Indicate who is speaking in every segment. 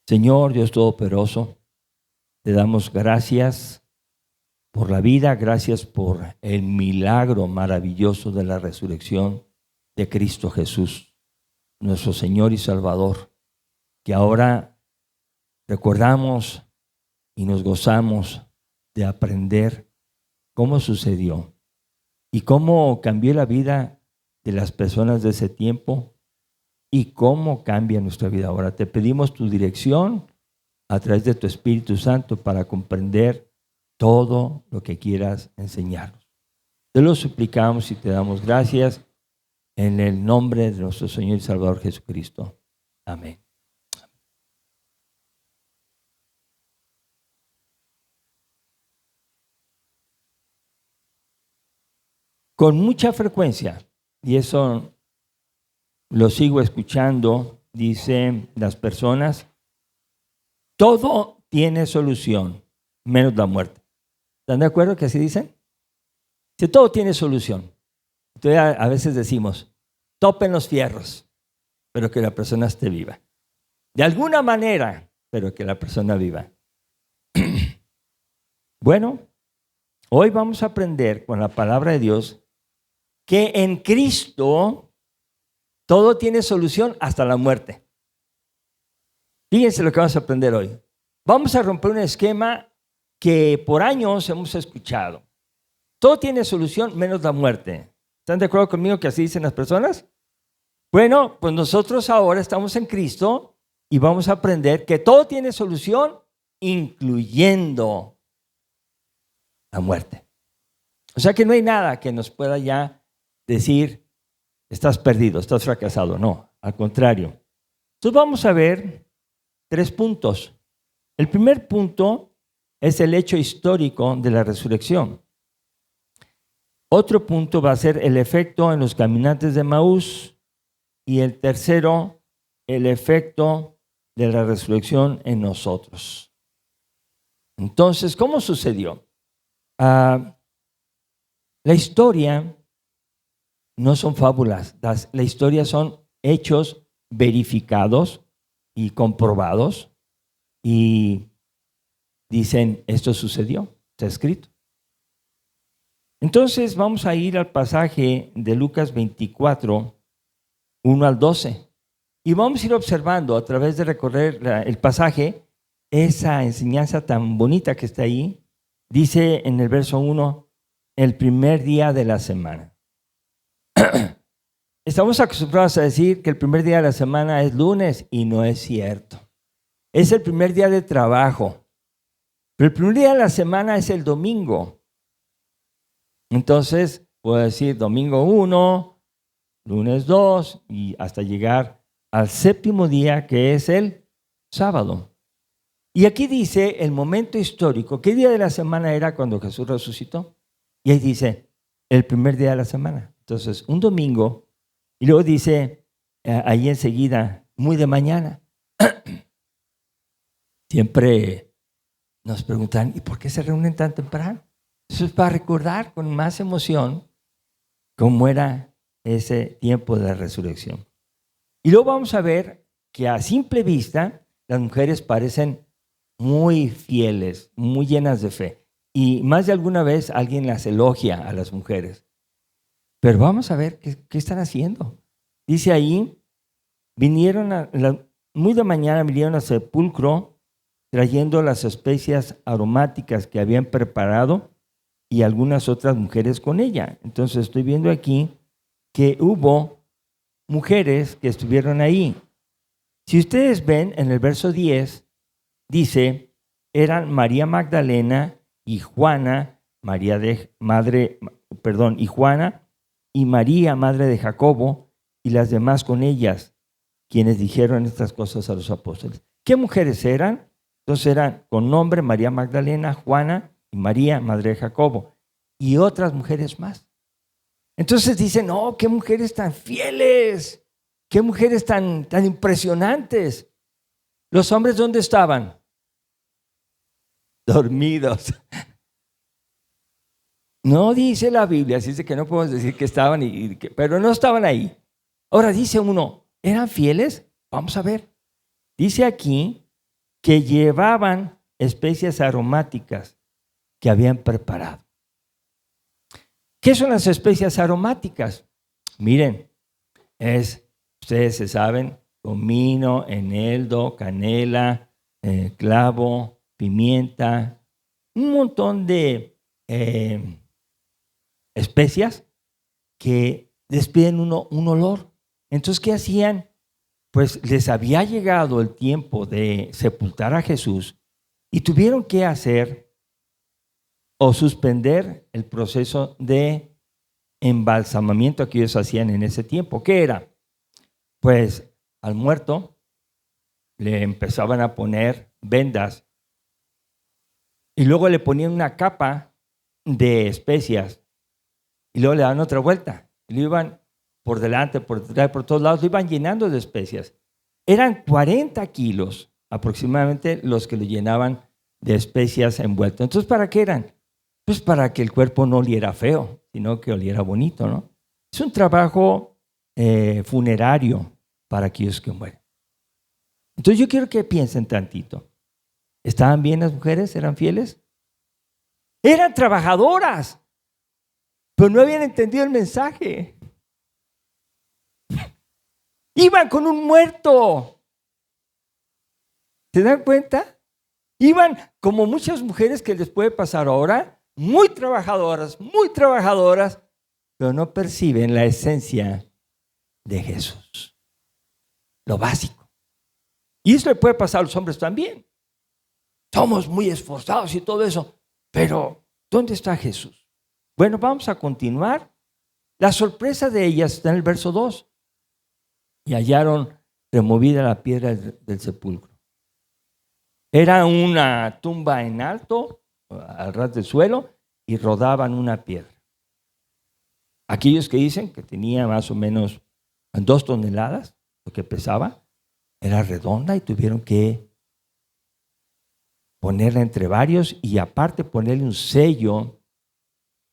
Speaker 1: Señor Dios Todopoderoso, te damos gracias por la vida, gracias por el milagro maravilloso de la resurrección de Cristo Jesús, nuestro Señor y Salvador, que ahora recordamos y nos gozamos de aprender cómo sucedió y cómo cambió la vida de las personas de ese tiempo y cómo cambia nuestra vida ahora. Te pedimos tu dirección a través de tu Espíritu Santo para comprender todo lo que quieras enseñarnos. Te lo suplicamos y te damos gracias en el nombre de nuestro Señor y Salvador Jesucristo. Amén. Con mucha frecuencia, y eso lo sigo escuchando, dicen las personas, todo tiene solución, menos la muerte. ¿Están de acuerdo que así dicen? Si todo tiene solución. Entonces a veces decimos, topen los fierros, pero que la persona esté viva. De alguna manera, pero que la persona viva. Bueno, hoy vamos a aprender con la palabra de Dios que en Cristo todo tiene solución hasta la muerte. Fíjense lo que vamos a aprender hoy. Vamos a romper un esquema que por años hemos escuchado. Todo tiene solución menos la muerte. ¿Están de acuerdo conmigo que así dicen las personas? Bueno, pues nosotros ahora estamos en Cristo y vamos a aprender que todo tiene solución, incluyendo la muerte. O sea que no hay nada que nos pueda ya decir, estás perdido, estás fracasado. No, al contrario. Entonces vamos a ver 3 puntos. El primer punto es el hecho histórico de la resurrección. Otro punto va a ser el efecto en los caminantes de Emaús. Y el tercero, el efecto de la resurrección en nosotros. Entonces, ¿cómo sucedió? La historia no son fábulas, la historia son hechos verificados y comprobados y dicen, esto sucedió, está escrito. Entonces vamos a ir al pasaje de Lucas 24, 1 al 12 y vamos a ir observando a través de recorrer el pasaje esa enseñanza tan bonita que está ahí. Dice en el verso 1, el primer día de la semana. Estamos acostumbrados a decir que el primer día de la semana es lunes y no es cierto. Es el primer día de trabajo. Pero el primer día de la semana es el domingo. Entonces, puedo decir domingo 1, lunes 2 y hasta llegar al 7º día que es el sábado. Y aquí dice el momento histórico. ¿Qué día de la semana era cuando Jesús resucitó? Y ahí dice el primer día de la semana. Entonces, un domingo. Y luego dice, ahí enseguida, muy de mañana. Siempre nos preguntan, ¿y por qué se reúnen tan temprano? Eso es para recordar con más emoción cómo era ese tiempo de la resurrección. Y luego vamos a ver que a simple vista las mujeres parecen muy fieles, muy llenas de fe. Y más de alguna vez alguien las elogia a las mujeres. Pero vamos a ver qué están haciendo. Dice ahí, muy de mañana vinieron al sepulcro trayendo las especias aromáticas que habían preparado y algunas otras mujeres con ella. Entonces estoy viendo aquí que hubo mujeres que estuvieron ahí. Si ustedes ven en el verso 10, dice, eran María Magdalena y Juana, y Juana y María, madre de Jacobo, y las demás con ellas, quienes dijeron estas cosas a los apóstoles. ¿Qué mujeres eran? Entonces eran con nombre María Magdalena, Juana y María, madre de Jacobo, y otras mujeres más. Entonces dicen, no, qué mujeres tan fieles, qué mujeres tan impresionantes. ¿Los hombres dónde estaban? Dormidos. No dice la Biblia, así es que no podemos decir que estaban, pero no estaban ahí. Ahora dice uno, ¿eran fieles? Vamos a ver. Dice aquí que llevaban especias aromáticas que habían preparado. ¿Qué son las especias aromáticas? Miren, ustedes se saben, comino, eneldo, canela, clavo, pimienta, un montón de especias que despiden un olor. Entonces, ¿qué hacían? Pues les había llegado el tiempo de sepultar a Jesús y tuvieron que hacer o suspender el proceso de embalsamamiento que ellos hacían en ese tiempo. ¿Qué era? Pues al muerto le empezaban a poner vendas y luego le ponían una capa de especias y luego le daban otra vuelta. Y lo iban por delante, por detrás, por todos lados, lo iban llenando de especias. Eran 40 kilos aproximadamente los que lo llenaban de especias envueltas. Entonces, ¿para qué eran? Pues para que el cuerpo no oliera feo, sino que oliera bonito, ¿no? Es un trabajo funerario para aquellos que mueren. Entonces yo quiero que piensen tantito. ¿Estaban bien las mujeres? ¿Eran fieles? Eran trabajadoras, pero no habían entendido el mensaje. Iban con un muerto. ¿Se dan cuenta? Iban como muchas mujeres que les puede pasar ahora, muy trabajadoras, pero no perciben la esencia de Jesús. Lo básico. Y eso le puede pasar a los hombres también. Somos muy esforzados y todo eso, pero ¿dónde está Jesús? Bueno, vamos a continuar. La sorpresa de ellas está en el verso 2. Y hallaron removida la piedra del sepulcro. Era una tumba en alto, al ras del suelo, y rodaban una piedra. Aquellos que dicen que tenía más o menos 2 toneladas, lo que pesaba, era redonda y tuvieron que ponerla entre varios y aparte ponerle un sello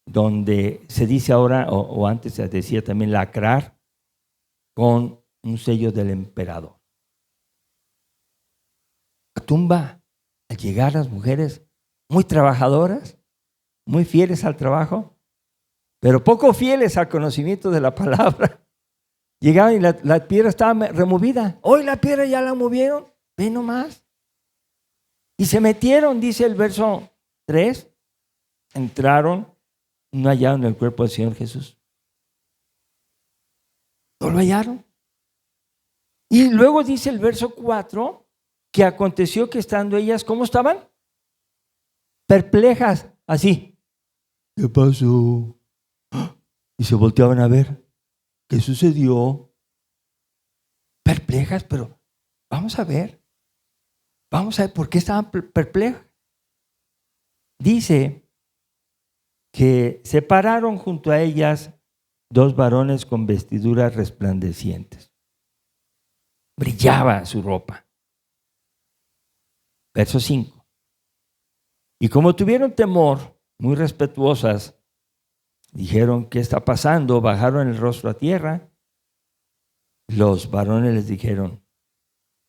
Speaker 1: donde se dice ahora, o antes se decía también lacrar, con un sello del emperador. La tumba, al llegar las mujeres muy trabajadoras, muy fieles al trabajo, pero poco fieles al conocimiento de la palabra. Llegaban y la piedra estaba removida. Hoy la piedra ya la movieron, ve nomás. Y se metieron, dice el verso 3, entraron, no hallaron el cuerpo del Señor Jesús. No lo hallaron. Y luego dice el verso 4, que aconteció que estando ellas, ¿cómo estaban? Perplejas, así. ¿Qué pasó? Y se volteaban a ver. ¿Qué sucedió? Perplejas, pero vamos a ver por qué estaban perplejas. Dice que se pararon junto a ellas 2 varones con vestiduras resplandecientes. Brillaba su ropa. Verso 5. Y como tuvieron temor, muy respetuosas, dijeron, ¿qué está pasando? Bajaron el rostro a tierra. Los varones les dijeron,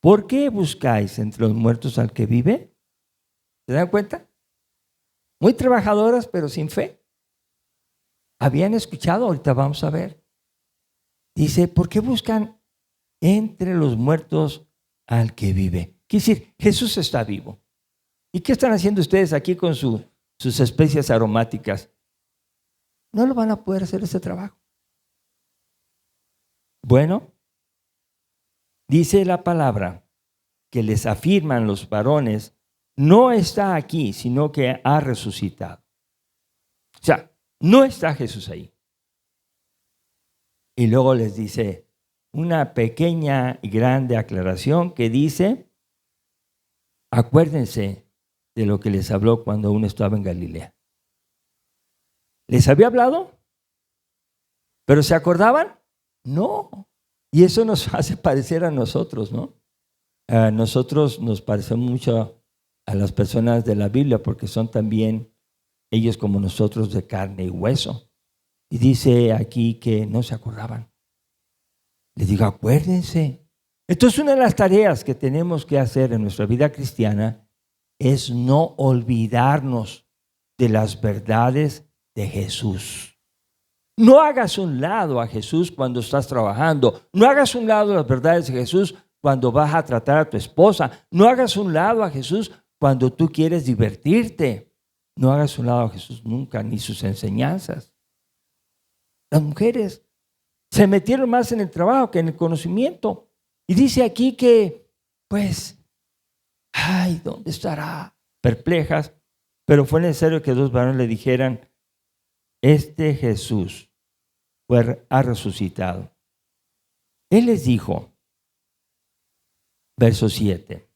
Speaker 1: ¿por qué buscáis entre los muertos al que vive? ¿Se dan cuenta? Muy trabajadoras, pero sin fe. Habían escuchado, ahorita vamos a ver. Dice, ¿por qué buscan entre los muertos al que vive? Quiere decir, Jesús está vivo. ¿Y qué están haciendo ustedes aquí con sus especias aromáticas? No lo van a poder hacer ese trabajo. Bueno, dice la palabra que les afirman los varones, no está aquí, sino que ha resucitado. O sea, no está Jesús ahí. Y luego les dice una pequeña y grande aclaración que dice, acuérdense de lo que les habló cuando uno estaba en Galilea. ¿Les había hablado? ¿Pero se acordaban? No. Y eso nos hace parecer a nosotros, ¿no? A nosotros nos parecemos mucho a las personas de la Biblia porque son también ellos como nosotros de carne y hueso. Y dice aquí que no se acordaban. Les digo, acuérdense Entonces, una de las tareas que tenemos que hacer en nuestra vida cristiana es no olvidarnos de las verdades de Jesús. No hagas un lado a Jesús cuando estás trabajando. No hagas un lado las verdades de Jesús cuando vas a tratar a tu esposa. No hagas un lado a Jesús cuando tú quieres divertirte. No hagas un lado a Jesús nunca, ni sus enseñanzas. Las mujeres se metieron más en el trabajo que en el conocimiento. Y dice aquí que, pues, ay, ¿dónde estará? Perplejas, pero fue necesario que dos varones le dijeran, este Jesús ha resucitado. Él les dijo, verso 7,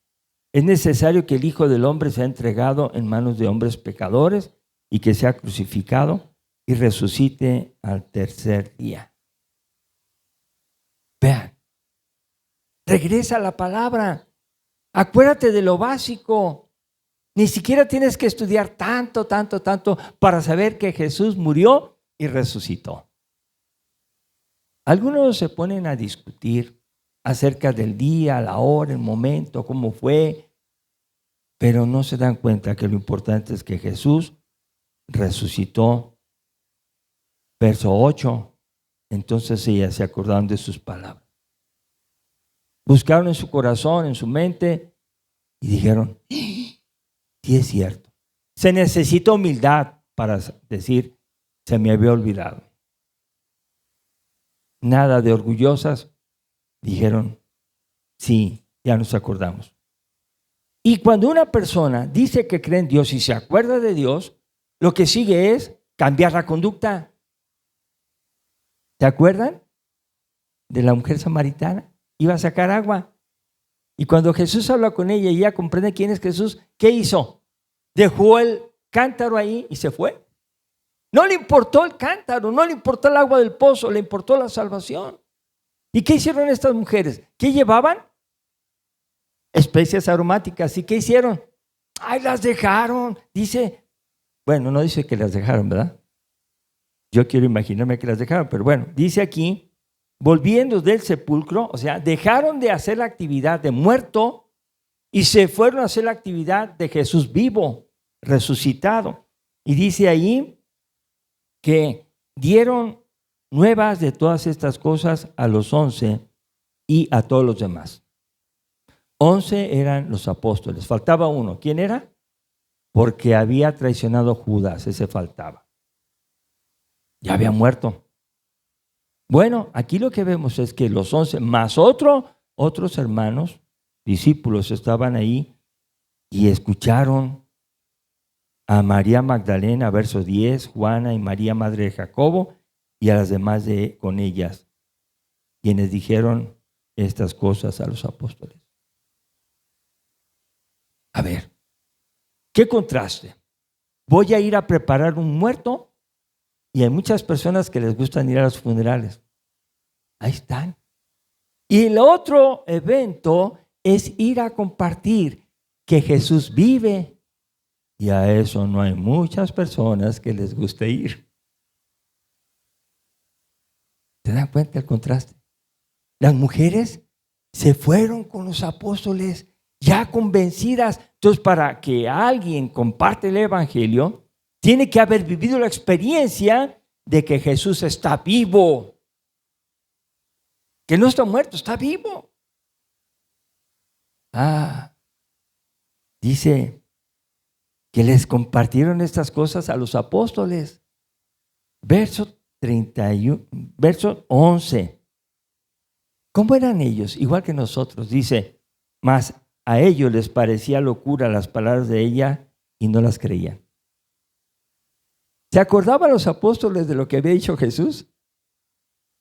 Speaker 1: es necesario que el Hijo del Hombre sea entregado en manos de hombres pecadores y que sea crucificado y resucite al tercer día. Vean, regresa a la palabra. Acuérdate de lo básico. Ni siquiera tienes que estudiar tanto para saber que Jesús murió y resucitó. Algunos se ponen a discutir acerca del día, la hora, el momento, cómo fue, pero no se dan cuenta que lo importante es que Jesús resucitó. Verso 8, entonces ellas se acordaron de sus palabras. Buscaron en su corazón, en su mente y dijeron, sí es cierto. Se necesita humildad para decir, se me había olvidado. Nada de orgullosas, dijeron, sí, ya nos acordamos. Y cuando una persona dice que cree en Dios y se acuerda de Dios, lo que sigue es cambiar la conducta. ¿Se acuerdan de la mujer samaritana? Iba a sacar agua. Y cuando Jesús habla con ella y ella comprende quién es Jesús, ¿qué hizo? Dejó el cántaro ahí y se fue. No le importó el cántaro, no le importó el agua del pozo, le importó la salvación. ¿Y qué hicieron estas mujeres? ¿Qué llevaban? Especias aromáticas. ¿Y qué hicieron? ¡Ay, las dejaron! Dice, bueno, no dice que las dejaron, ¿verdad? Yo quiero imaginarme que las dejaron, pero bueno, dice aquí, volviendo del sepulcro, o sea, dejaron de hacer la actividad de muerto y se fueron a hacer la actividad de Jesús vivo, resucitado. Y dice ahí que dieron nuevas de todas estas cosas a los 11 y a todos los demás. 11 eran los apóstoles, faltaba uno. ¿Quién era? Porque había traicionado a Judas, ese faltaba. Ya había muerto. Bueno, aquí lo que vemos es que los 11 más otros hermanos, discípulos, estaban ahí y escucharon a María Magdalena, verso 10, Juana y María, madre de Jacobo, y a las demás con ellas, quienes dijeron estas cosas a los apóstoles. A ver, ¿qué contraste? Voy a ir a preparar un muerto y hay muchas personas que les gustan ir a los funerales. Ahí están. Y el otro evento es ir a compartir que Jesús vive. Y a eso no hay muchas personas que les guste ir. ¿Se dan cuenta del contraste? Las mujeres se fueron con los apóstoles ya convencidas. Entonces, para que alguien comparte el evangelio, tiene que haber vivido la experiencia de que Jesús está vivo. Que no está muerto, está vivo. Dice que les compartieron estas cosas a los apóstoles. Verso 31, verso 11. ¿Cómo eran ellos? Igual que nosotros. Dice, mas a ellos les parecía locura las palabras de ella y no las creían. ¿Se acordaban los apóstoles de lo que había dicho Jesús?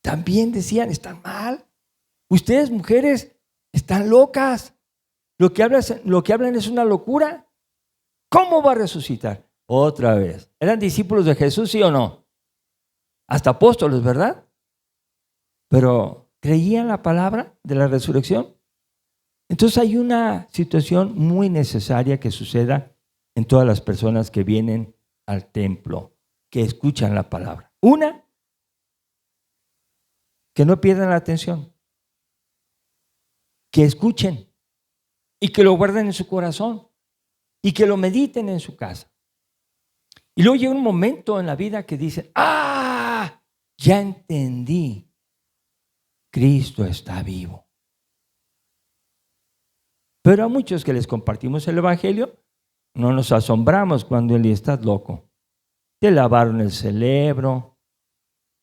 Speaker 1: También decían, están mal. Ustedes, mujeres, están locas. Lo que hablan es una locura. ¿Cómo va a resucitar? Otra vez. ¿Eran discípulos de Jesús, sí o no? Hasta apóstoles, ¿verdad? Pero ¿creían la palabra de la resurrección? Entonces hay una situación muy necesaria que suceda en todas las personas que vienen al templo, que escuchan la palabra. Una, que no pierdan la atención. que escuchen y que lo guarden en su corazón y que lo mediten en su casa. Y luego llega un momento en la vida que dicen, ya entendí, Cristo está vivo. Pero a muchos que les compartimos el Evangelio, no nos asombramos cuando él estás loco. Te lavaron el cerebro,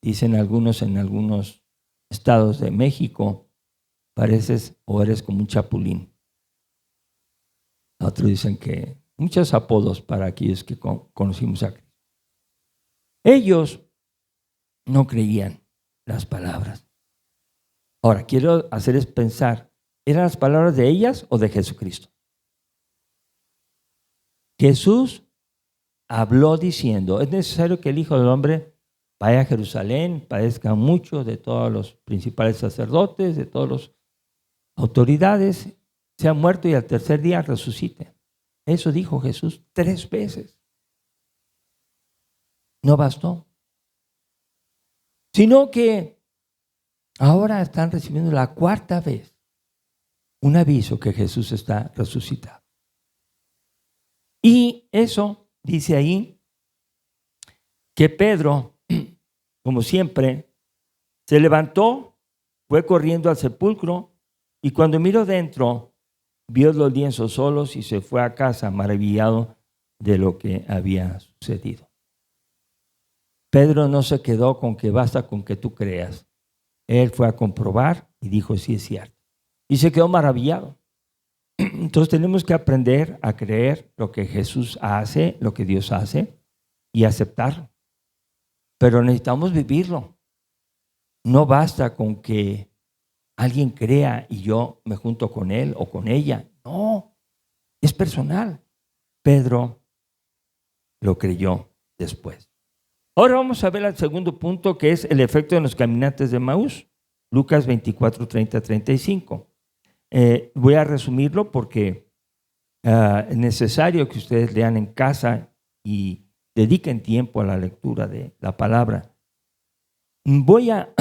Speaker 1: dicen algunos en algunos estados de México, pareces o eres como un chapulín. Otros dicen que muchos apodos para aquellos que conocimos a Cristo. Ellos no creían las palabras. Ahora, quiero hacerles pensar, ¿eran las palabras de ellas o de Jesucristo? Jesús habló diciendo, es necesario que el Hijo del Hombre vaya a Jerusalén, padezca mucho de todos los principales sacerdotes, de todas las autoridades, sea muerto y al tercer día resucite. Eso dijo Jesús 3 veces. No bastó, sino que ahora están recibiendo la 4ª vez un aviso que Jesús está resucitado. Y eso dice ahí que Pedro, como siempre, se levantó, fue corriendo al sepulcro y cuando miró dentro, vio los lienzos solos y se fue a casa maravillado de lo que había sucedido. Pedro no se quedó con que basta con que tú creas. Él fue a comprobar y dijo, sí es cierto. Y se quedó maravillado. Entonces tenemos que aprender a creer lo que Jesús hace, lo que Dios hace y aceptarlo. Pero necesitamos vivirlo. No basta con que alguien crea y yo me junto con él o con ella. No, es personal. Pedro lo creyó después. Ahora vamos a ver el segundo punto, que es el efecto de los caminantes de Emaús. Lucas 24, 30, 35. Voy a resumirlo porque es necesario que ustedes lean en casa y dediquen tiempo a la lectura de la palabra. Voy a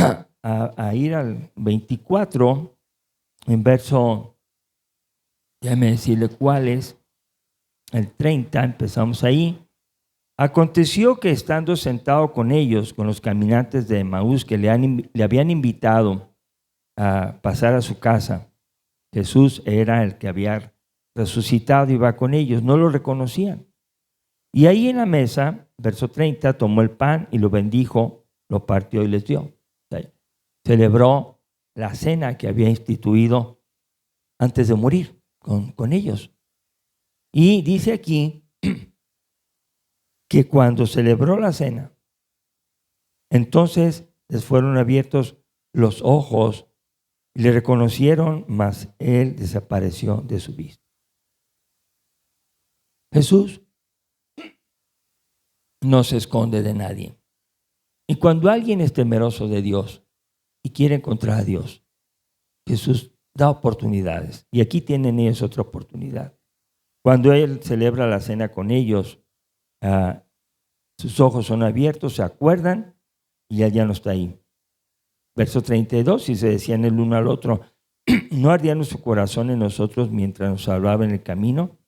Speaker 1: ir al 24, en verso, déjame decirle cuál es, el 30, empezamos ahí. Aconteció que estando sentado con ellos, con los caminantes de Emaús que le habían invitado a pasar a su casa, Jesús era el que había resucitado y iba con ellos, no lo reconocían. Y ahí en la mesa, verso 30, tomó el pan y lo bendijo, lo partió y les dio. O sea, celebró la cena que había instituido antes de morir con ellos. Y dice aquí que cuando celebró la cena, entonces les fueron abiertos los ojos y le reconocieron, mas él desapareció de su vista. Jesús no se esconde de nadie. Y cuando alguien es temeroso de Dios y quiere encontrar a Dios, Jesús da oportunidades. Y aquí tienen ellos otra oportunidad. Cuando Él celebra la cena con ellos, sus ojos son abiertos, se acuerdan y Él ya no está ahí. Verso 32, y se decían el uno al otro, ¿no ardía nuestro corazón en nosotros mientras nos hablaba en el camino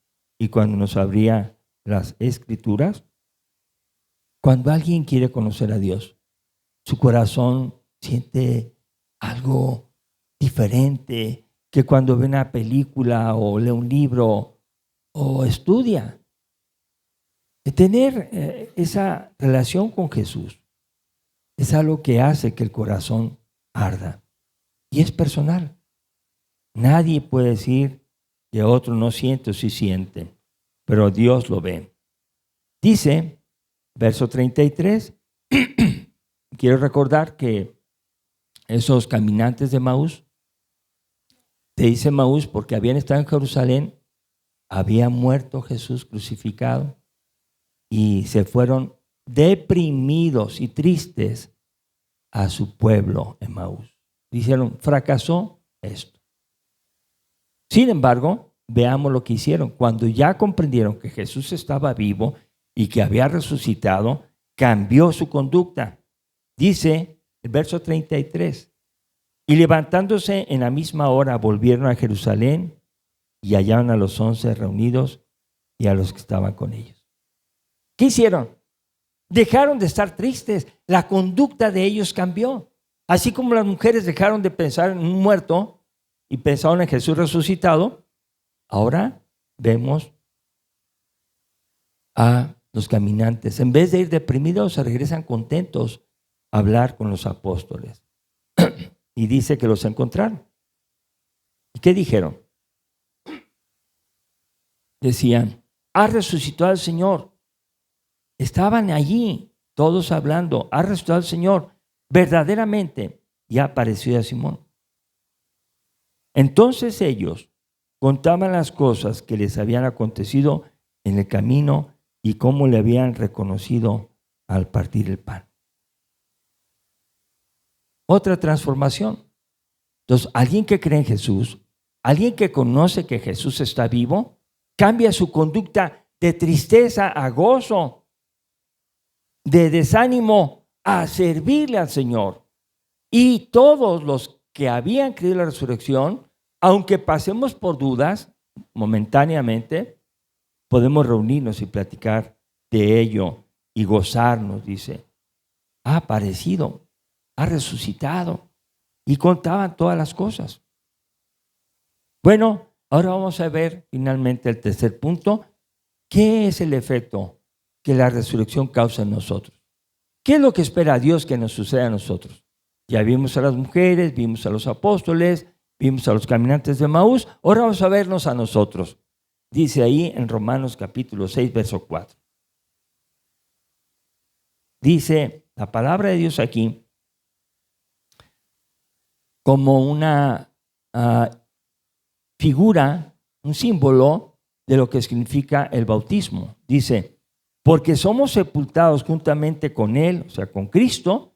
Speaker 1: y cuando nos abría las Escrituras? Cuando alguien quiere conocer a Dios, su corazón siente algo diferente que cuando ve una película o lee un libro o estudia. Tener esa relación con Jesús es algo que hace que el corazón arda y es personal. Nadie puede decir que otro no siente o sí siente, pero Dios lo ve. Dice, verso 33, quiero recordar que esos caminantes de Emaús, se dice Emaús porque habían estado en Jerusalén, había muerto Jesús crucificado y se fueron deprimidos y tristes a su pueblo Emaús. Dijeron, fracasó esto. Sin embargo, veamos lo que hicieron. Cuando ya comprendieron que Jesús estaba vivo y que había resucitado, cambió su conducta. Dice el verso 33, Y levantándose en la misma hora, volvieron a Jerusalén y hallaron a los 11 reunidos y a los que estaban con ellos. ¿Qué hicieron? Dejaron de estar tristes. La conducta de ellos cambió. Así como las mujeres dejaron de pensar en un muerto y pensaron en Jesús resucitado, ahora vemos a los caminantes. En vez de ir deprimidos, se regresan contentos a hablar con los apóstoles. Y dice que los encontraron. ¿Y qué dijeron? Decían, ha resucitado el Señor. Estaban allí todos hablando, ha resucitado el Señor. Verdaderamente ya apareció a Simón. Entonces ellos contaban las cosas que les habían acontecido en el camino y cómo le habían reconocido al partir el pan. Otra transformación. Entonces, alguien que cree en Jesús, alguien que conoce que Jesús está vivo, cambia su conducta de tristeza a gozo, de desánimo a servirle al Señor. Y todos los que habían creído en la resurrección, aunque pasemos por dudas momentáneamente, podemos reunirnos y platicar de ello y gozarnos, dice. Ha aparecido, ha resucitado. Y contaban todas las cosas. Bueno, ahora vamos a ver finalmente el tercer punto. ¿Qué es el efecto que la resurrección causa en nosotros? ¿Qué es lo que espera Dios que nos suceda a nosotros? Ya vimos a las mujeres, vimos a los apóstoles, vimos a los caminantes de Emaús. Ahora vamos a vernos a nosotros. Dice ahí en Romanos capítulo 6, verso 4. Dice la palabra de Dios aquí como una figura, un símbolo de lo que significa el bautismo. Dice, porque somos sepultados juntamente con Él, o sea, con Cristo,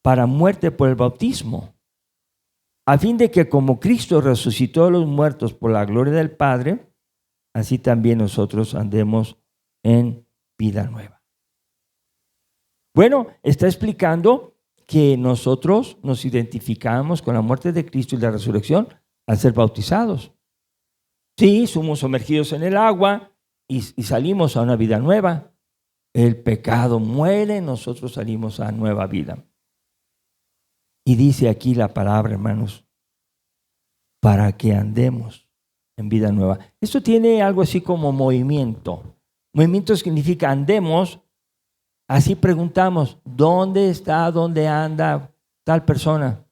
Speaker 1: para muerte por el bautismo, a fin de que como Cristo resucitó a los muertos por la gloria del Padre, así también nosotros andemos en vida nueva. Bueno, está explicando que nosotros nos identificamos con la muerte de Cristo y la resurrección al ser bautizados. Sí, somos sumergidos en el agua y salimos a una vida nueva. El pecado muere, nosotros salimos a nueva vida. Y dice aquí la palabra, hermanos, para que andemos en vida nueva. Esto tiene algo así como movimiento. Movimiento significa andemos. Así preguntamos, ¿dónde está, dónde anda tal persona?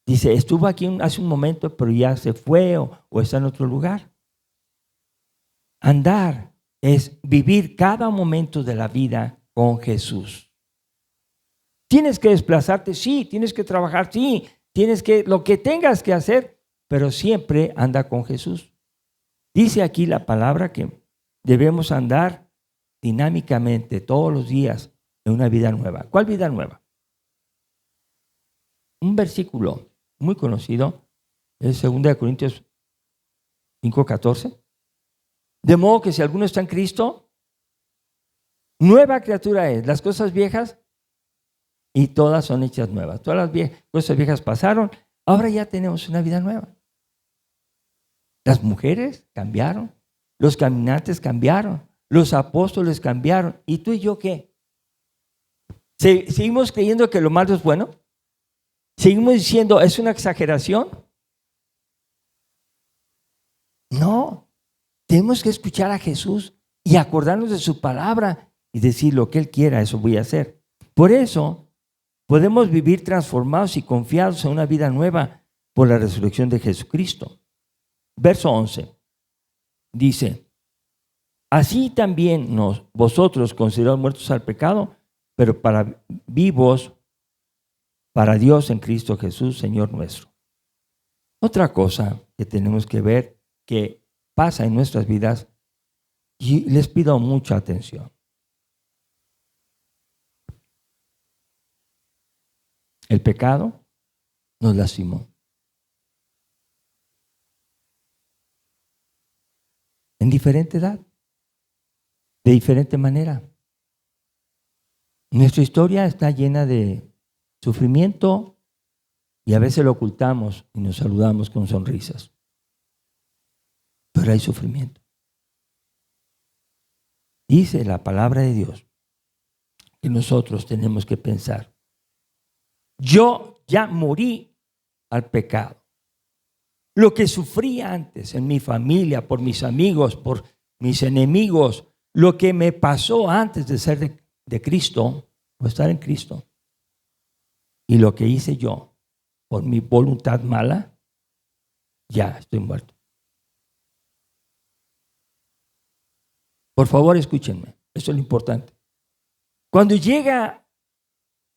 Speaker 1: Dice, estuvo aquí hace un momento, pero ya se fue o está en otro lugar. Andar es vivir cada momento de la vida con Jesús. ¿Tienes que desplazarte? Sí. ¿Tienes que trabajar? Sí. Tienes que, lo que tengas que hacer, pero siempre anda con Jesús. Dice aquí la palabra que debemos andar dinámicamente todos los días en una vida nueva. ¿Cuál vida nueva? Un versículo muy conocido es 2 Corintios 5:14. De modo que si alguno está en Cristo, nueva criatura es. Las cosas viejas y todas son hechas nuevas. Todas las cosas viejas pasaron. Ahora ya tenemos una vida nueva. Las mujeres cambiaron. Los caminantes cambiaron. Los apóstoles cambiaron. ¿Y tú y yo qué? ¿Seguimos creyendo que lo malo es bueno? ¿Seguimos diciendo es una exageración? No. Tenemos que escuchar a Jesús y acordarnos de su palabra y decir lo que Él quiera, eso voy a hacer. Por eso podemos vivir transformados y confiados en una vida nueva por la resurrección de Jesucristo. Verso 11 dice, así también vosotros considerados muertos al pecado, pero para vivos para Dios en Cristo Jesús, Señor nuestro. Otra cosa que tenemos que ver que pasa en nuestras vidas, y les pido mucha atención. El pecado nos lastimó. En diferente edad, de diferente manera. Nuestra historia está llena de sufrimiento Y a veces lo ocultamos y nos saludamos con sonrisas. Pero hay sufrimiento. Dice la palabra de Dios que nosotros tenemos que pensar: yo ya morí al pecado. Lo que sufrí antes en mi familia, por mis amigos, por mis enemigos, lo que me pasó antes de ser de Cristo o estar en Cristo, y lo que hice yo por mi voluntad mala, ya estoy muerto. Por favor, escúchenme, eso es lo importante. Cuando llega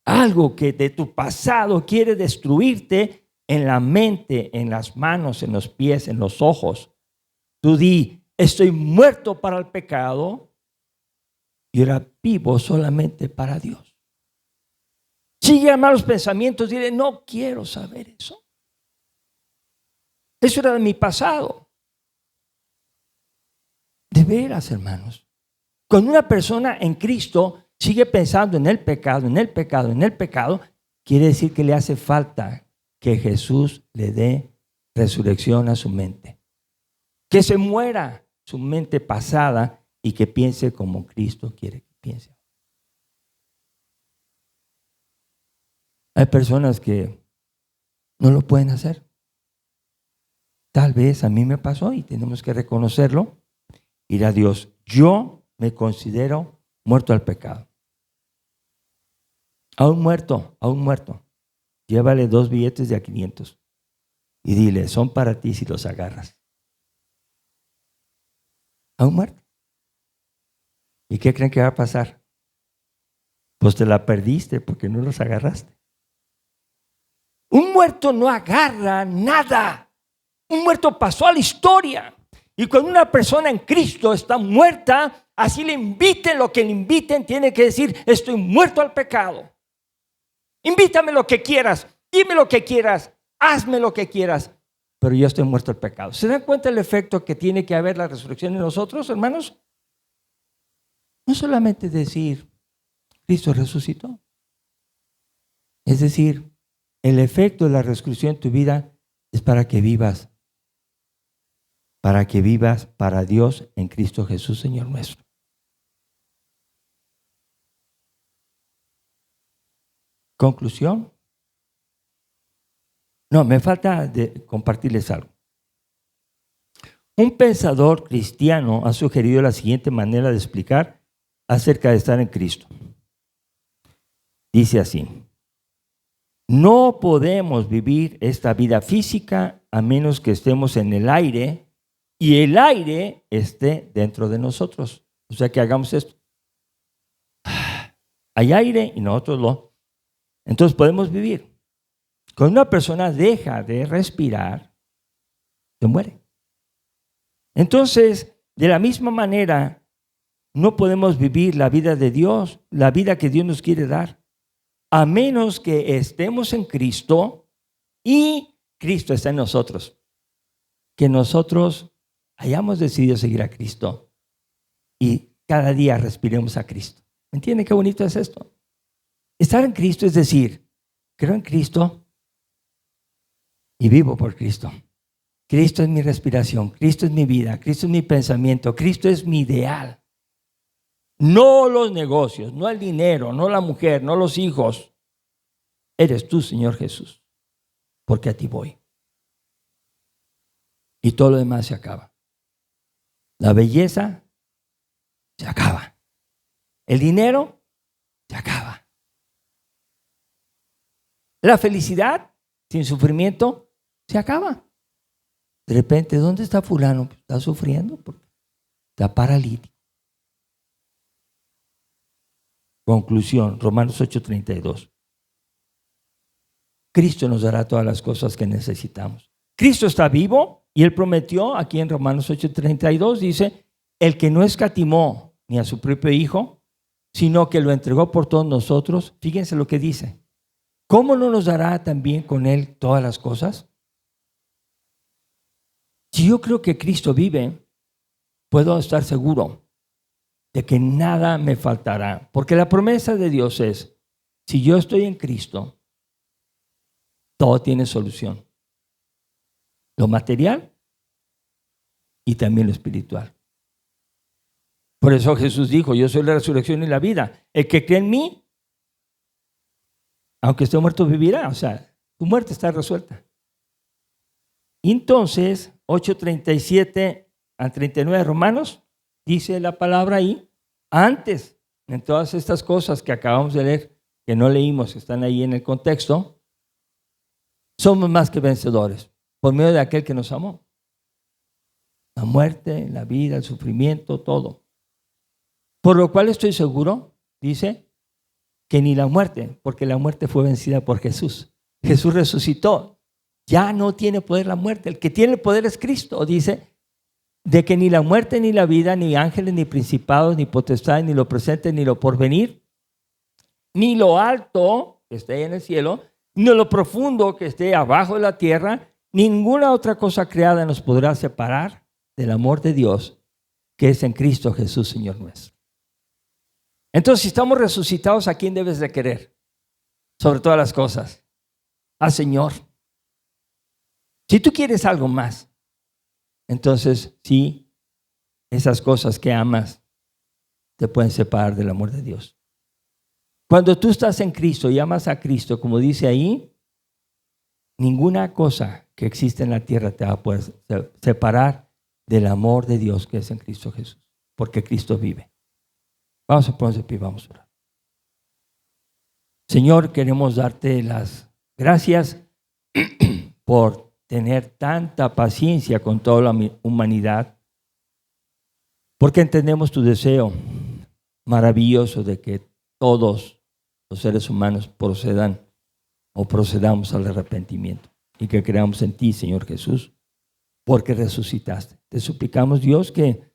Speaker 1: algo que de tu pasado quiere destruirte, en la mente, en las manos, en los pies, en los ojos, tú di: estoy muerto para el pecado y ahora vivo solamente para Dios. Sigue a malos pensamientos, dile: no quiero saber eso. Eso era de mi pasado. De veras, hermanos, cuando una persona en Cristo sigue pensando en el pecado, en el pecado, en el pecado, quiere decir que le hace falta que Jesús le dé resurrección a su mente. Que se muera su mente pasada y que piense como Cristo quiere que piense. Hay personas que no lo pueden hacer. Tal vez a mí me pasó y tenemos que reconocerlo. Ir a Dios: yo me considero muerto al pecado. A un muerto, llévale 2 billetes de a 500 y dile: son para ti si los agarras. A un muerto. ¿Y qué creen que va a pasar? Pues te la perdiste porque no los agarraste. Un muerto no agarra nada. Un muerto pasó a la historia. Y cuando una persona en Cristo está muerta, así le inviten lo que le inviten, tiene que decir: estoy muerto al pecado. Invítame lo que quieras, dime lo que quieras, hazme lo que quieras, pero yo estoy muerto al pecado. ¿Se dan cuenta el efecto que tiene que haber la resurrección en nosotros, hermanos? No solamente decir: Cristo resucitó. Es decir, el efecto de la resurrección en tu vida es para que vivas para Dios en Cristo Jesús, Señor nuestro. Conclusión. No, me falta de compartirles algo. Un pensador cristiano ha sugerido la siguiente manera de explicar acerca de estar en Cristo. Dice así: no podemos vivir esta vida física a menos que estemos en el aire y el aire esté dentro de nosotros. O sea, que hagamos esto. Hay aire y nosotros lo. Entonces podemos vivir. Cuando una persona deja de respirar, se muere. Entonces, de la misma manera, no podemos vivir la vida de Dios, la vida que Dios nos quiere dar, a menos que estemos en Cristo y Cristo está en nosotros. Que nosotros hayamos decidido seguir a Cristo y cada día respiremos a Cristo. ¿Me entienden qué bonito es esto? Estar en Cristo es decir: creo en Cristo y vivo por Cristo. Cristo es mi respiración, Cristo es mi vida, Cristo es mi pensamiento, Cristo es mi ideal. No los negocios, no el dinero, no la mujer, no los hijos. Eres tú, Señor Jesús, porque a ti voy. Y todo lo demás se acaba. La belleza se acaba. El dinero se acaba. La felicidad sin sufrimiento se acaba. De repente, ¿dónde está fulano? Está sufriendo porque está paralítico. Conclusión, Romanos 8:32. Cristo nos dará todas las cosas que necesitamos. Cristo está vivo y Él prometió, aquí en Romanos 8:32, dice: el que no escatimó ni a su propio Hijo, sino que lo entregó por todos nosotros. Fíjense lo que dice: ¿cómo no nos dará también con Él todas las cosas? Si yo creo que Cristo vive, puedo estar seguro de que nada me faltará. Porque la promesa de Dios es: si yo estoy en Cristo, Todo tiene solución. Lo material y también lo espiritual. Por eso Jesús dijo, yo soy la resurrección y la vida. El que cree en mí, aunque esté muerto, vivirá. O sea, tu muerte está resuelta. Entonces, 8:37 al 39 de Romanos, dice la palabra ahí, antes, en todas estas cosas que acabamos de leer, que no leímos, que están ahí en el contexto, somos más que vencedores, por medio de aquel que nos amó. La muerte, la vida, el sufrimiento, todo. Por lo cual estoy seguro, dice, que ni la muerte, porque la muerte fue vencida por Jesús. Jesús resucitó. Ya no tiene poder la muerte. El que tiene el poder es Cristo. Dice, de que ni la muerte, ni la vida, ni ángeles, ni principados, ni potestades, ni lo presente, ni lo porvenir, ni lo alto que esté en el cielo, ni lo profundo que esté abajo de la tierra, ninguna otra cosa creada nos podrá separar del amor de Dios que es en Cristo Jesús, Señor nuestro. Entonces, si estamos resucitados, ¿a quién debes de querer? Sobre todas las cosas, al Señor. Si tú quieres algo más, entonces sí, esas cosas que amas te pueden separar del amor de Dios. Cuando tú estás en Cristo y amas a Cristo, como dice ahí, ninguna cosa que existe en la tierra te va a poder separar del amor de Dios que es en Cristo Jesús, porque Cristo vive. Vamos a ponernos de pie, vamos a orar. Señor, queremos darte las gracias por tener tanta paciencia con toda la humanidad, porque entendemos tu deseo maravilloso de que todos los seres humanos procedamos al arrepentimiento y que creamos en ti, Señor Jesús, porque resucitaste. Te suplicamos, Dios, que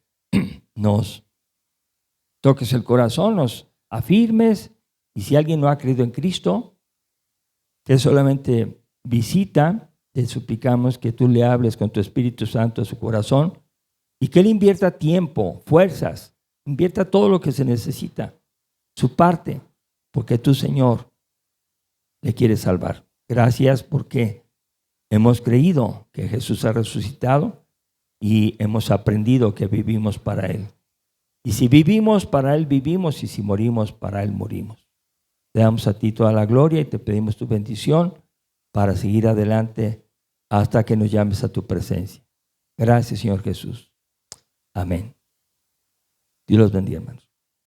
Speaker 1: nos toques el corazón, nos afirmes, y si alguien no ha creído en Cristo, que solamente visita, te suplicamos que tú le hables con tu Espíritu Santo a su corazón y que él invierta tiempo, fuerzas, invierta todo lo que se necesita, su parte, porque tú, Señor, le quieres salvar. Gracias porque hemos creído que Jesús ha resucitado y hemos aprendido que vivimos para Él. Y si vivimos para Él, vivimos, y si morimos para Él, morimos. Te damos a ti toda la gloria y te pedimos tu bendición para seguir adelante hasta que nos llames a tu presencia. Gracias, Señor Jesús. Amén. Dios los bendiga, hermanos.